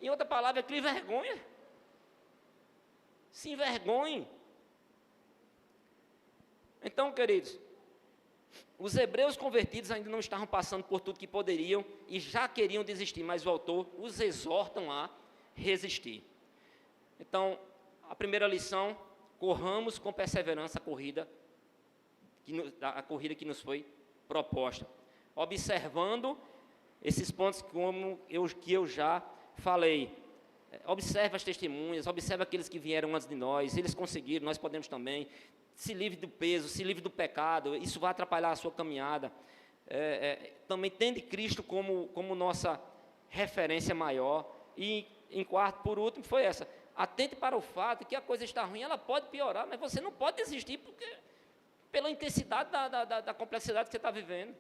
Em outra palavra, crie vergonha. Se envergonhe. Então, queridos, os hebreus convertidos ainda não estavam passando por tudo que poderiam e já queriam desistir, mas o autor os exortam a resistir. Então, a primeira lição, corramos com perseverança a corrida que nos foi proposta, observando esses pontos que eu já falei. Observe as testemunhas, observe aqueles que vieram antes de nós, eles conseguiram, nós podemos também. Se livre do peso, se livre do pecado, isso vai atrapalhar a sua caminhada. Também tende Cristo como nossa referência maior. E em quarto, por último, foi essa. Atente para o fato que a coisa está ruim, ela pode piorar, mas você não pode desistir pela intensidade da complexidade que você está vivendo.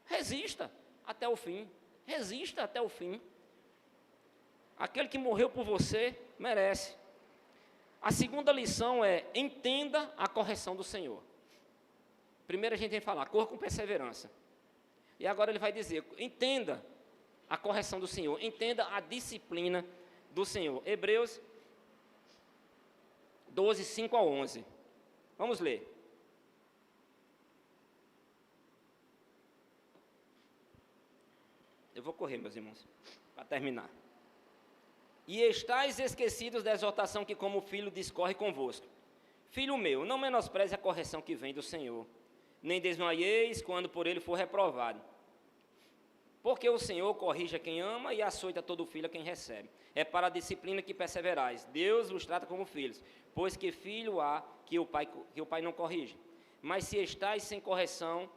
Resista até o fim. Resista até o fim. Aquele que morreu por você, merece. A segunda lição é, entenda a correção do Senhor. Primeiro a gente tem que falar, corra com perseverança. E agora ele vai dizer, entenda a correção do Senhor, entenda a disciplina do Senhor. Hebreus 12, 5 a 11. Vamos ler. Eu vou correr, meus irmãos, para terminar. E estáis esquecidos da exortação que como filho discorre convosco. Filho meu, não menospreze a correção que vem do Senhor, nem desmaieis quando por ele for reprovado. Porque o Senhor corrige a quem ama e açoita todo filho a quem recebe. É para a disciplina que perseverais. Deus vos trata como filhos, pois que filho há que o pai não corrige. Mas se estáis sem correção,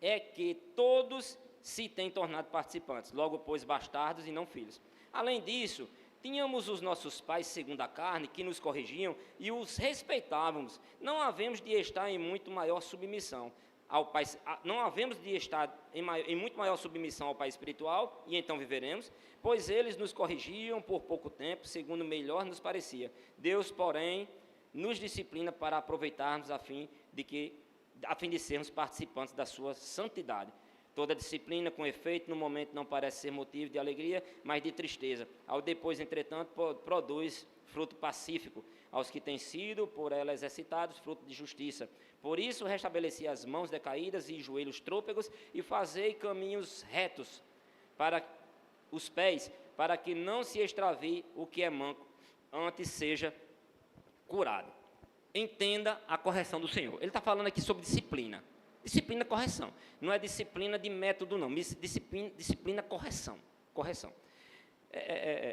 é que todos se têm tornado participantes, logo pois bastardos e não filhos. Além disso, tínhamos os nossos pais segundo a carne, que nos corrigiam e os respeitávamos. Não havemos de estar em muito maior submissão ao Pai, não havemos de estar em muito maior submissão ao Pai espiritual, e então viveremos, pois eles nos corrigiam por pouco tempo, segundo melhor nos parecia. Deus, porém, nos disciplina para aproveitarmos a fim de sermos participantes da sua santidade. Toda disciplina, com efeito, no momento não parece ser motivo de alegria, mas de tristeza. Ao depois, entretanto, produz fruto pacífico. Aos que têm sido, por ela exercitados, fruto de justiça. Por isso, restabeleci as mãos decaídas e joelhos trôpegos, e fazei caminhos retos para os pés, para que não se extravie o que é manco, antes seja curado. Entenda a correção do Senhor. Ele está falando aqui sobre disciplina. Disciplina, correção. Não é disciplina de método, não. Disciplina, correção.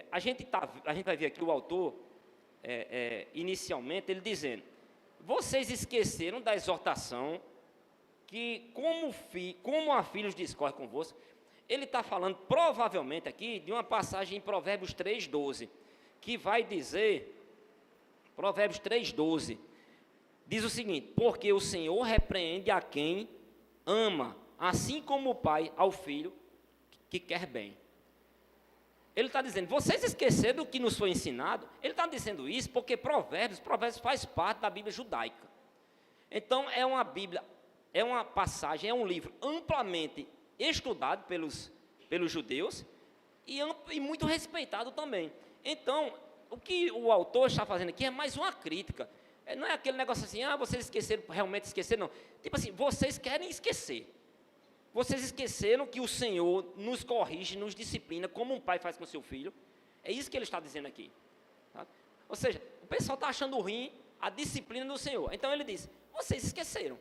A gente vai ver aqui o autor, inicialmente, ele vocês esqueceram da exortação que, como a filhos discorre convosco. Ele está falando, provavelmente, aqui, de uma passagem em Provérbios 3,12, que vai dizer, Provérbios 3,12, diz o seguinte: porque o Senhor repreende a quem ama, assim como o pai ao filho que quer bem. Ele está dizendo, vocês esqueceram do que nos foi ensinado? Ele está dizendo isso porque Provérbios faz parte da Bíblia judaica. Então, é uma Bíblia, é uma passagem, é um livro amplamente estudado pelos judeus e muito respeitado também. Então, o que o autor está fazendo aqui é mais uma crítica. Não é aquele negócio assim, vocês esqueceram, realmente esqueceram, não. Tipo assim, vocês querem esquecer. Vocês esqueceram que o Senhor nos corrige, nos disciplina, como um pai faz com seu filho. É isso que ele está dizendo aqui. Tá? Ou seja, o pessoal está achando ruim a disciplina do Senhor. Então ele diz, vocês esqueceram.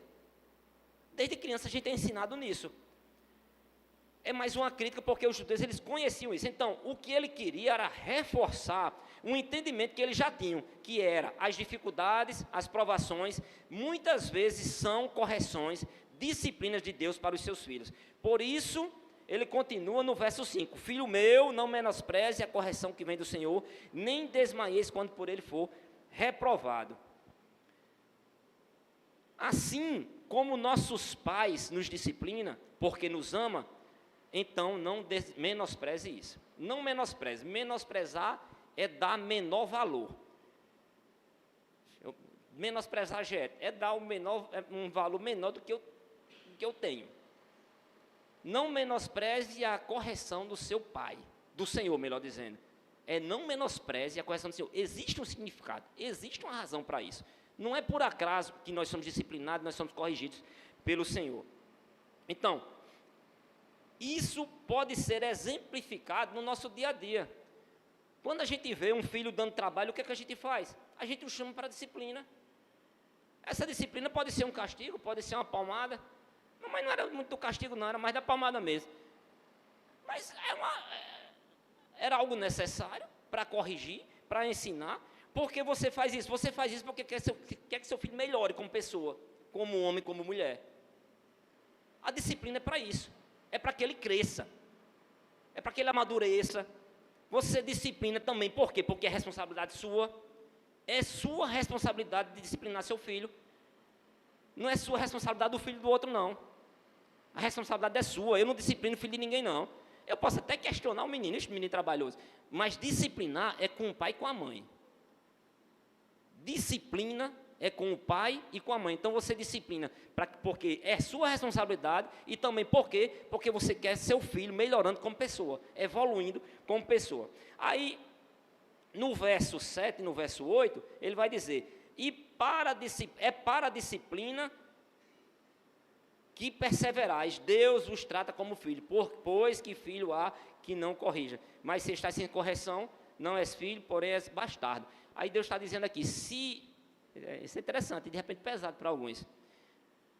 Desde criança a gente é ensinado nisso. é mais uma crítica, porque os judeus eles conheciam isso. Então, o que ele queria era reforçar um entendimento que eles já tinham, que era as dificuldades, as provações, muitas vezes são correções, disciplinas de Deus para os seus filhos. Por isso, ele continua no verso 5, filho meu, não menospreze a correção que vem do Senhor, nem desmaieis quando por ele for reprovado. Assim como nossos pais nos disciplinam, porque nos ama, então não menospreze isso. Não menospreze. Menosprezar é dar menor valor. Menosprezar é dar um valor menor do que eu tenho. Não menospreze a correção do seu pai, do Senhor, melhor dizendo. Não menospreze a correção do Senhor. Existe um significado, existe uma razão para isso. Não é por acaso que nós somos disciplinados, nós somos corrigidos pelo Senhor. Então, isso pode ser exemplificado no nosso dia a dia. Quando a gente vê um filho dando trabalho, o que é que a gente faz? A gente o chama para a disciplina. Essa disciplina pode ser um castigo, pode ser uma palmada. Não, mas não era muito do castigo, não, era mais da palmada mesmo. Mas era algo necessário para corrigir, para ensinar. Por que você faz isso? Você faz isso porque quer que seu filho melhore como pessoa, como homem, como mulher. A disciplina é para isso. É para que ele cresça. É para que ele amadureça. Você disciplina também. Por quê? Porque é responsabilidade sua. É sua responsabilidade de disciplinar seu filho. Não é sua responsabilidade do filho do outro, não. A responsabilidade é sua. Eu não disciplino o filho de ninguém, não. Eu posso até questionar o menino, este menino trabalhoso. Mas disciplinar é com o pai e com a mãe. Disciplina é com o pai e com a mãe. Então você disciplina porque é sua responsabilidade e também porque você quer seu filho melhorando como pessoa, evoluindo como pessoa. Aí, no verso 7 e no verso 8, ele vai dizer, para a disciplina que perseverais, Deus os trata como filho, pois que filho há que não corrija. Mas se estás sem correção, não és filho, porém és bastardo. Aí Deus está dizendo aqui, isso é interessante, de repente pesado para alguns.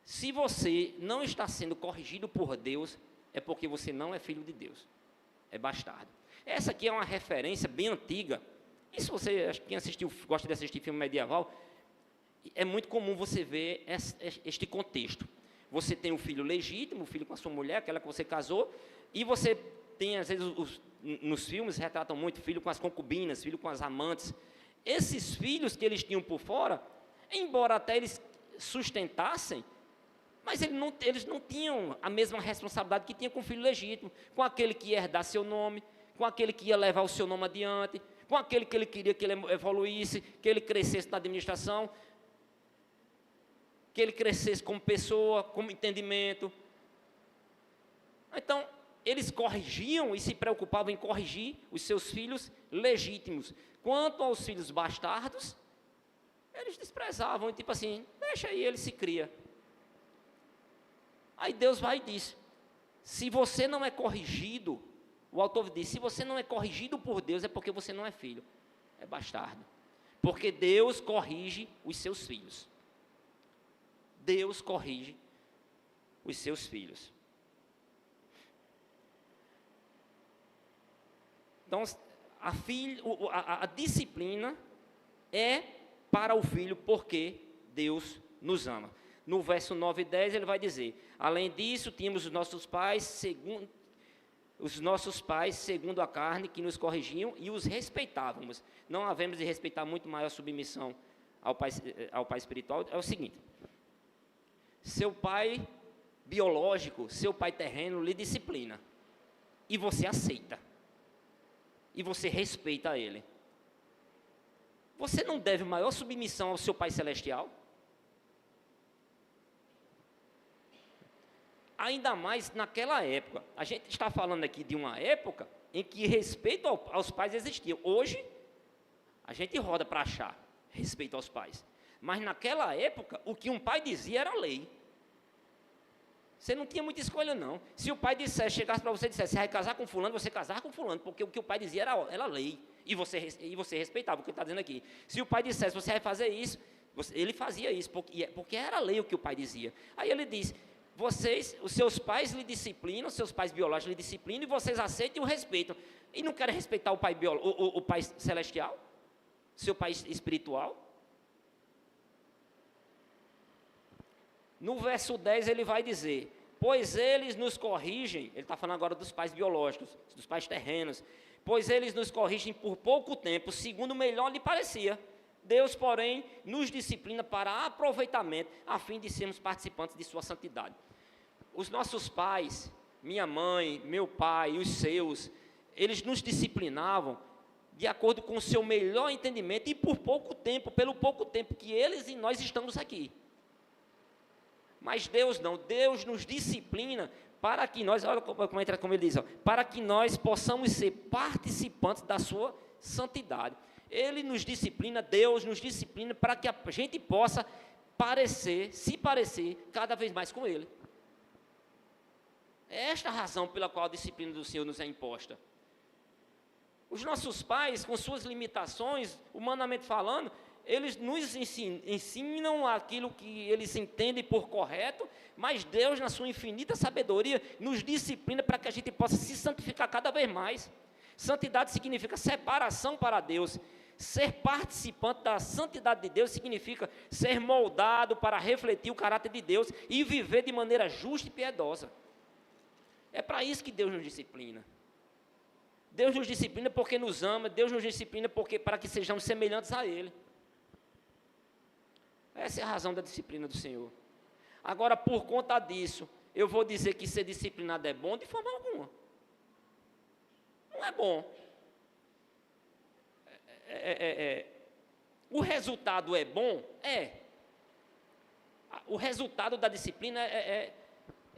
Se você não está sendo corrigido por Deus, é porque você não é filho de Deus, é bastardo. Essa aqui é uma referência bem antiga. E se você, quem gosta de assistir filme medieval, é muito comum você ver este contexto. Você tem um filho legítimo, um filho com a sua mulher, aquela que você casou, e você tem, às vezes, nos filmes retratam muito filho com as concubinas, filho com as amantes. Esses filhos que eles tinham por fora, embora até eles sustentassem, mas eles não tinham a mesma responsabilidade que tinha com o filho legítimo, com aquele que ia herdar seu nome, com aquele que ia levar o seu nome adiante, com aquele que ele queria que ele evoluísse, que ele crescesse na administração, que ele crescesse como pessoa, como entendimento. Então, eles corrigiam e se preocupavam em corrigir os seus filhos legítimos. Quanto aos filhos bastardos, eles desprezavam, tipo assim, deixa aí, ele se cria. Aí Deus vai e diz, se você não é corrigido, o autor diz, se você não é corrigido por Deus, é porque você não é filho, é bastardo. Porque Deus corrige os seus filhos. Deus corrige os seus filhos. Então, a disciplina é para o filho porque Deus nos ama. No verso 9 e 10 ele vai dizer, além disso, tínhamos os nossos pais segundo a carne, que nos corrigiam e os respeitávamos. Não havemos de respeitar muito maior submissão ao pai espiritual. É o seguinte, seu pai biológico, seu pai terreno lhe disciplina, e você aceita, e você respeita ele. Você não deve maior submissão ao seu pai celestial? Ainda mais naquela época. A gente está falando aqui de uma época em que respeito aos pais existia. Hoje, a gente roda para achar respeito aos pais. Mas naquela época, o que um pai dizia era lei. Você não tinha muita escolha, não. Se o pai chegasse para você e dissesse, você vai casar com fulano, você casar com fulano, porque o que o pai dizia era lei. E você respeitava o que ele está dizendo aqui. Se o pai dissesse, você vai fazer isso, ele fazia isso, porque era lei o que o pai dizia. Aí ele diz, os seus pais lhe disciplinam, seus pais biológicos lhe disciplinam, e vocês aceitam e o respeitam. E não querem respeitar o pai, o pai celestial? Seu pai espiritual? No verso 10 ele vai dizer, pois eles nos corrigem, ele está falando agora dos pais biológicos, dos pais terrenos, pois eles nos corrigem por pouco tempo, segundo melhor lhe parecia. Deus, porém, nos disciplina para aproveitamento, a fim de sermos participantes de sua santidade. Os nossos pais, minha mãe, meu pai e os seus, eles nos disciplinavam de acordo com o seu melhor entendimento e por pouco tempo, pelo pouco tempo que eles e nós estamos aqui. Mas Deus não, Deus nos disciplina para que nós, olha como ele diz, ó, para que nós possamos ser participantes da sua santidade. Ele nos disciplina, Deus nos disciplina para que a gente possa se parecer cada vez mais com Ele. É esta a razão pela qual a disciplina do Senhor nos é imposta. Os nossos pais, com suas limitações, humanamente falando, eles nos ensinam aquilo que eles entendem por correto, mas Deus, na sua infinita sabedoria, nos disciplina para que a gente possa se santificar cada vez mais. Santidade significa separação para Deus. Ser participante da santidade de Deus significa ser moldado para refletir o caráter de Deus e viver de maneira justa e piedosa. É para isso que Deus nos disciplina. Deus nos disciplina porque nos ama, Deus nos disciplina para que sejamos semelhantes a Ele. Essa é a razão da disciplina do Senhor. Agora, por conta disso, eu vou dizer que ser disciplinado é bom de forma alguma. Não é bom. O resultado é bom? É. O resultado da disciplina é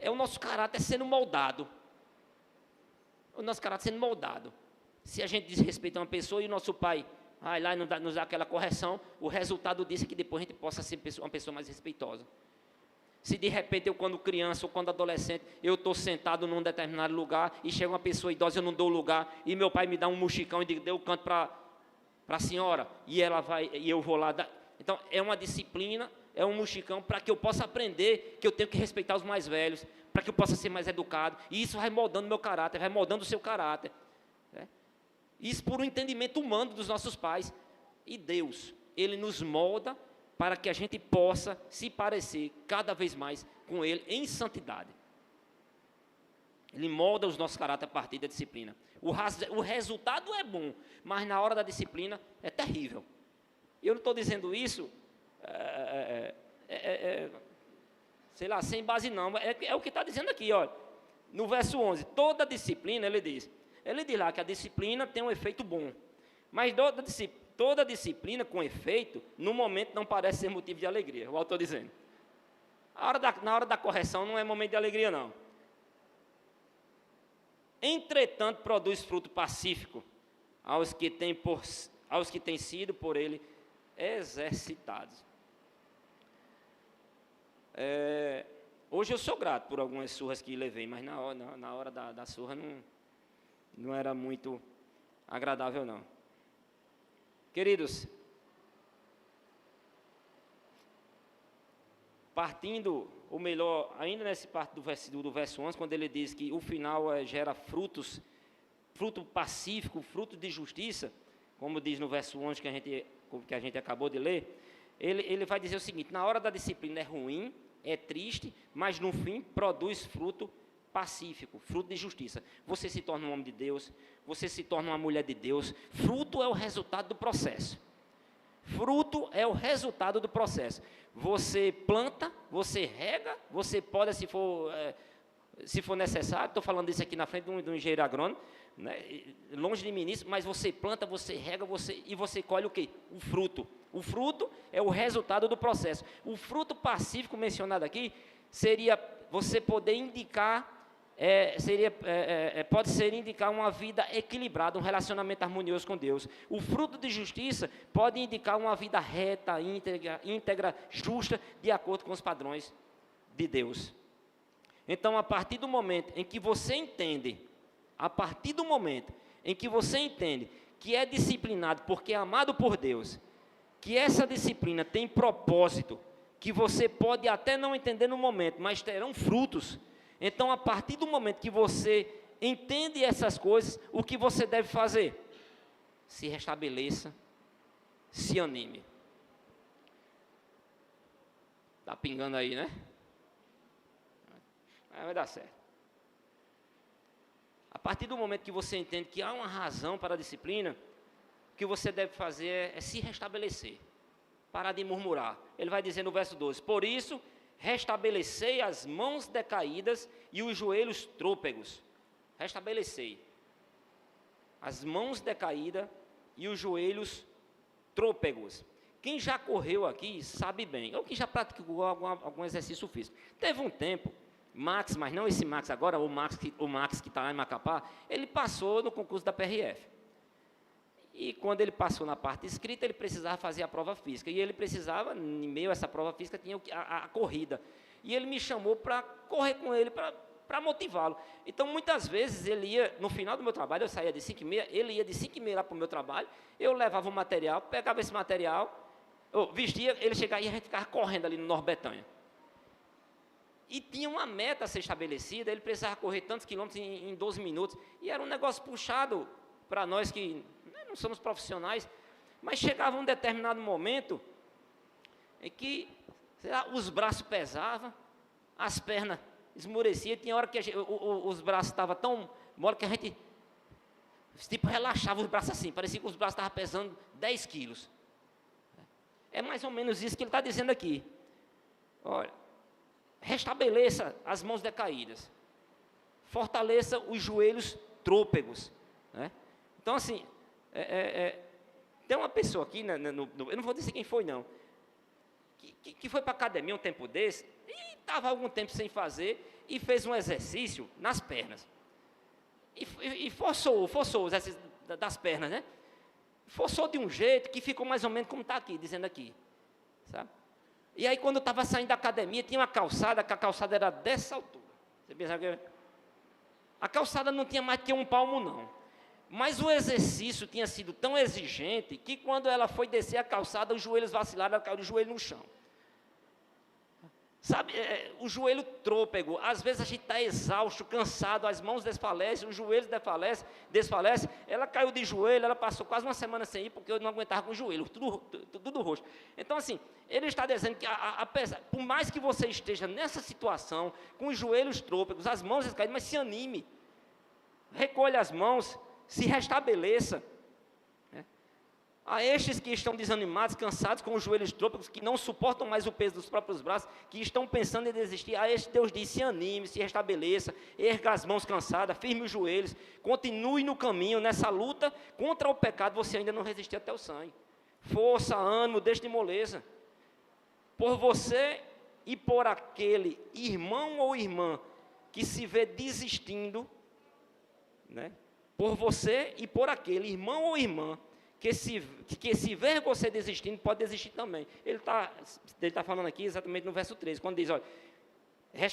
o nosso caráter sendo moldado. O nosso caráter sendo moldado. Se a gente desrespeita uma pessoa e o nosso pai vai lá e nos dá aquela correção, o resultado disso é que depois a gente possa ser uma pessoa mais respeitosa. Se de repente eu, quando criança ou quando adolescente, eu estou sentado num determinado lugar e chega uma pessoa idosa, eu não dou lugar, e meu pai me dá um muxicão e diz, dê o canto para a senhora, e ela vai, e eu vou lá. Então, é uma disciplina, é um muxicão para que eu possa aprender que eu tenho que respeitar os mais velhos, para que eu possa ser mais educado, e isso vai moldando meu caráter, vai moldando o seu caráter. Né? Isso por um entendimento humano dos nossos pais. E Deus, Ele nos molda para que a gente possa se parecer cada vez mais com Ele em santidade. Ele molda os nossos caráteres a partir da disciplina. O resultado é bom, mas na hora da disciplina é terrível. E eu não estou dizendo isso, sei lá, sem base não, é o que está dizendo aqui, olha. No verso 11, toda disciplina, ele diz lá que a disciplina tem um efeito bom, mas toda disciplina com efeito, no momento não parece ser motivo de alegria, o autor dizendo. Na hora da correção não é momento de alegria não. Entretanto, produz fruto pacífico aos que têm sido por ele exercitados. Hoje eu sou grato por algumas surras que levei, mas na hora da surra não era muito agradável não. Queridos, partindo, ou melhor, ainda nessa parte do verso 11, quando ele diz que o final gera fruto pacífico, fruto de justiça, como diz no verso 11 que a gente acabou de ler, ele vai dizer o seguinte, na hora da disciplina é ruim, é triste, mas no fim produz fruto pacífico, fruto de justiça. Você se torna um homem de Deus, você se torna uma mulher de Deus. Fruto é o resultado do processo. Fruto é o resultado do processo. Você planta, você rega, você pode, se for necessário, estou falando isso aqui na frente de um engenheiro agrônomo, né, longe de mim nisso, mas você planta, você rega, e você colhe o quê? O fruto. O fruto é o resultado do processo. O fruto pacífico mencionado aqui seria você poder indicar, pode ser indicar uma vida equilibrada, um relacionamento harmonioso com Deus. O fruto de justiça pode indicar uma vida reta, íntegra, justa, de acordo com os padrões de Deus. Então, a partir do momento em que você entende, que é disciplinado porque é amado por Deus, que essa disciplina tem propósito, que você pode até não entender no momento, mas terão frutos. Então, a partir do momento que você entende essas coisas, o que você deve fazer? Se restabeleça, se anime. Está pingando aí, né? Vai dar certo. A partir do momento que você entende que há uma razão para a disciplina, o que você deve fazer é se restabelecer. Parar de murmurar. Ele vai dizer no verso 12: por isso, restabelecei as mãos decaídas e os joelhos trôpegos. Restabelecei as mãos decaídas e os joelhos trôpegos. Quem já correu aqui sabe bem, ou que já praticou algum exercício físico. Teve um tempo, Max, mas não esse Max agora, o Max que está lá em Macapá, ele passou no concurso da PRF. E quando ele passou na parte escrita, ele precisava fazer a prova física. E ele precisava, em meio a essa prova física, tinha a corrida. E ele me chamou para correr com ele, para motivá-lo. Então, muitas vezes, ele ia, no final do meu trabalho, eu saía de 5h30, ele ia de 5h30 lá para o meu trabalho, eu levava o material, pegava esse material, eu vestia, ele chegava e a gente ficava correndo ali no Norbertanha. E tinha uma meta a ser estabelecida, ele precisava correr tantos quilômetros em 12 minutos. E era um negócio puxado para nós que não somos profissionais, mas chegava um determinado momento em que, sei lá, os braços pesavam, as pernas esmoreciam, tinha hora que os braços estavam tão mole que a gente, tipo, relaxava os braços assim, parecia que os braços estavam pesando 10 quilos. É mais ou menos isso que ele está dizendo aqui. Olha, restabeleça as mãos decaídas, fortaleça os joelhos trôpegos, né? Então, assim, tem uma pessoa aqui, eu não vou dizer quem foi, não, que foi para a academia um tempo desse, e estava algum tempo sem fazer, e fez um exercício nas pernas. E forçou o exercício das pernas, né? Forçou de um jeito que ficou mais ou menos como está aqui, dizendo aqui, sabe? E aí, quando eu estava saindo da academia, tinha uma calçada, que a calçada era dessa altura. Você pensa que a calçada não tinha mais que um palmo, não. Mas o exercício tinha sido tão exigente que quando ela foi descer a calçada, os joelhos vacilaram, ela caiu de joelho no chão. Sabe, o joelho trôpego, às vezes a gente está exausto, cansado, as mãos desfalecem, os joelhos desfalecem, ela caiu de joelho, ela passou quase uma semana sem ir, porque eu não aguentava com o joelho, tudo roxo. Então, assim, ele está dizendo que, por mais que você esteja nessa situação, com os joelhos trôpegos, as mãos descaídas, mas se anime, recolha as mãos, se restabeleça. A estes que estão desanimados, cansados, com os joelhos trôpegos, que não suportam mais o peso dos próprios braços, que estão pensando em desistir, a este Deus diz: se anime, se restabeleça, erga as mãos cansadas, firme os joelhos, continue no caminho, nessa luta contra o pecado, você ainda não resistiu até o sangue. Força, ânimo, deixe de moleza. Por você e por aquele irmão ou irmã que se vê desistindo, né? Por você e por aquele irmão ou irmã que se ver você desistindo, pode desistir também. Ele está falando aqui exatamente no verso 13, quando diz: olha,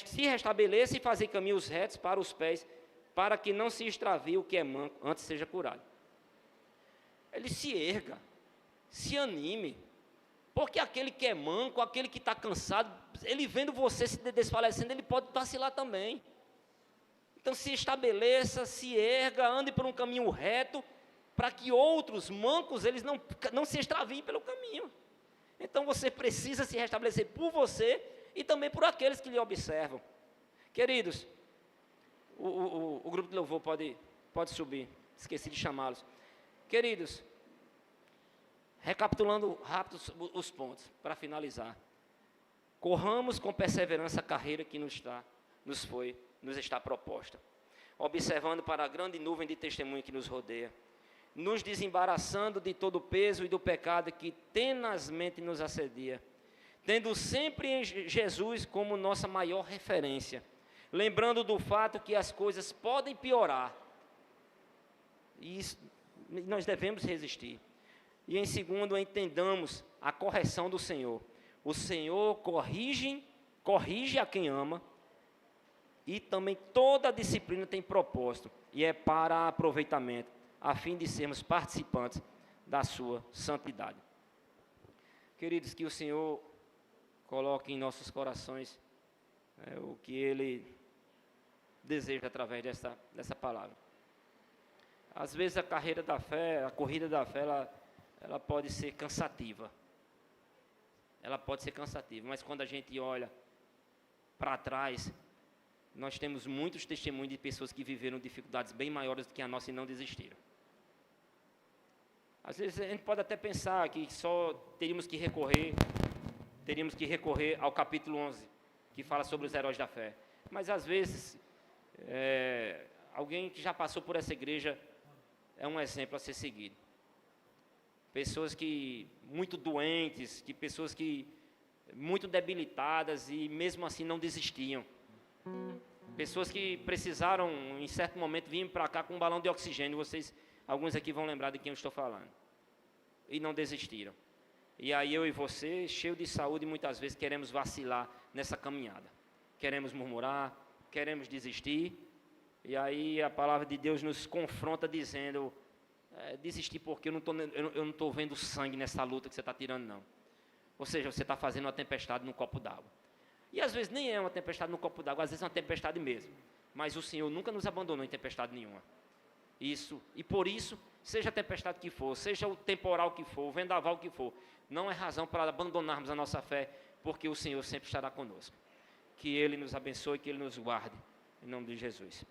se restabeleça e fazer caminhos retos para os pés, para que não se extravie o que é manco, antes seja curado. Ele se erga, se anime, porque aquele que é manco, aquele que está cansado, ele vendo você se desfalecendo, ele pode vacilar também. Então se estabeleça, se erga, ande por um caminho reto, para que outros mancos, eles não se extraviem pelo caminho. Então você precisa se restabelecer por você e também por aqueles que lhe observam. Queridos, o grupo de louvor pode subir, esqueci de chamá-los. Queridos, recapitulando rápido os pontos, para finalizar. Corramos com perseverança a carreira que nos está proposta, observando para a grande nuvem de testemunho que nos rodeia, nos desembaraçando de todo o peso e do pecado que tenazmente nos assedia, tendo sempre em Jesus como nossa maior referência, lembrando do fato que as coisas podem piorar, e nós devemos resistir. E em segundo, entendamos a correção do Senhor. O Senhor corrige a quem ama, e também toda a disciplina tem propósito, e é para aproveitamento, a fim de sermos participantes da sua santidade. Queridos, que o Senhor coloque em nossos corações o que Ele deseja através dessa palavra. Às vezes a carreira da fé, a corrida da fé, ela pode ser cansativa. Ela pode ser cansativa, mas quando a gente olha para trás, nós temos muitos testemunhos de pessoas que viveram dificuldades bem maiores do que a nossa e não desistiram. Às vezes a gente pode até pensar que só teríamos que recorrer ao capítulo 11, que fala sobre os heróis da fé. Mas às vezes, alguém que já passou por essa igreja é um exemplo a ser seguido. Pessoas que muito doentes, pessoas que muito debilitadas e mesmo assim não desistiam. Pessoas que precisaram, em certo momento, vir para cá com um balão de oxigênio. Alguns aqui vão lembrar de quem eu estou falando. E não desistiram. E aí eu e você, cheio de saúde, muitas vezes queremos vacilar nessa caminhada. Queremos murmurar, queremos desistir. E aí a palavra de Deus nos confronta dizendo, desistir porque eu não estou vendo sangue nessa luta que você está tirando, não. Ou seja, você está fazendo uma tempestade num copo d'água. E às vezes nem é uma tempestade no copo d'água, às vezes é uma tempestade mesmo. Mas o Senhor nunca nos abandonou em tempestade nenhuma. E por isso, seja a tempestade que for, seja o temporal que for, o vendaval que for, não é razão para abandonarmos a nossa fé, porque o Senhor sempre estará conosco. Que Ele nos abençoe, que Ele nos guarde, em nome de Jesus.